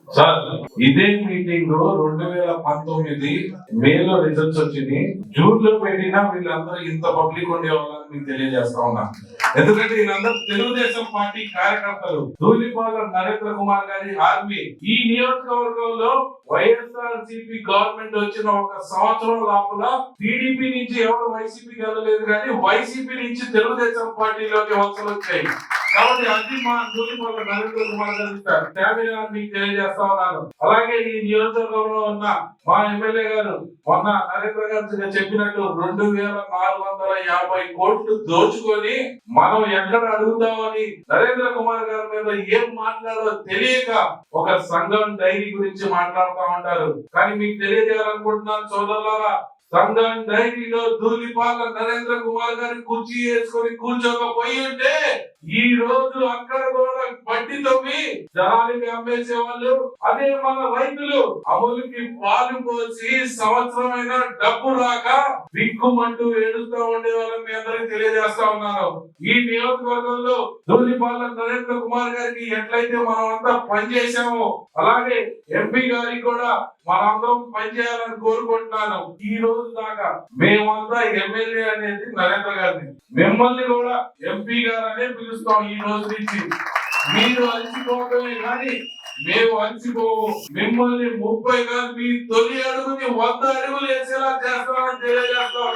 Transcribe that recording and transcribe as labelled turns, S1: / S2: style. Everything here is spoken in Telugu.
S1: సార్ ఇదే మీటింగ్ 2019 మేలో రిజల్ట్స్ వచ్చింది. జూన్ లో పెట్టినా వీళ్ళందరూ ఇంత పబ్లిక్ ఉండేవాళ్ళని మీకు తెలియజేస్తా ఉన్నా. ఎందుకంటే వీళ్ళందరూ తెలుగుదేశం పార్టీ కార్యకర్తలు, ధూళిపాల నరేంద్ర కుమార్ గారి ఆర్మీ. ఈ నియోజకవర్గంలో వైఎస్ఆర్సీపీ గవర్నమెంట్ వచ్చిన ఒక సంవత్సరం లోపల టీడీపీ నుంచి ఎవరు వైసీపీకి వెళ్ళలేదు, కానీ వైసీపీ నుంచి తెలుగుదేశం పార్టీలోకి వలసలు వచ్చాయి. కాబట్టి అది మా ధూళిపాల నరేంద్ర కుమార్ గారు ఫ్యామిలీ మీకు తెలియజేస్తా ఉన్నాను. అలాగే ఈ నియోజకవర్గంలో ఉన్న మా ఎమ్మెల్యే గారు మొన్న నరేంద్ర గారు చెప్పినట్టు 2450 కోట్లు దోచుకొని మనం ఎక్కడ అడుగుతామని నరేంద్ర కుమార్ గారి మీద ఏం మాట్లాడో తెలియక ఒక సంఘం డైరీ గురించి మాట్లాడుతూ ఉంటారు. కానీ మీకు తెలియజేయాలనుకుంటున్నాను సోదరులారా, సంఘం డైరీలో ధూళిపాల నరేంద్ర కుమార్ గారి కుర్చీ వేసుకొని కూర్చోకపోయి ఉంటే ఈ రోజు అక్కడ కూడా బడ్డీ తవ్వి జనాలకి అమ్మేసే వాళ్ళు. అదే మన రైతులు అమలుకి పాలు పోసి సంవత్సరమైన డబ్బు రాక విక్కుమంటూ ఏడుస్తూ ఉండే వాళ్ళని మీ అందరికి తెలియజేస్తా ఉన్నాను. ఈ నియోజకవర్గంలో ధూళిపాల నరేంద్ర కుమార్ గారికి ఎట్లయితే మనం అంతా పనిచేసామో అలాగే ఎంపీ గారికి కూడా మనందరం పనిచేయాలని కోరుకుంటున్నాను. ఈ రోజు దాకా మేమంతా ఎమ్మెల్యే అనేది నరేంద్ర గారిని, మిమ్మల్ని కూడా ఎంపీ గారు అనే పిలుస్తాం. ఈ రోజు నుంచి మీరు అలసిపోవడమే కానీ మేము అలసిపోవు. మిమ్మల్ని 30 కాదు, మీ తొలి అడుగుని 100 అడుగులు వేసేలా చేస్తామని తెలియజేస్తాం.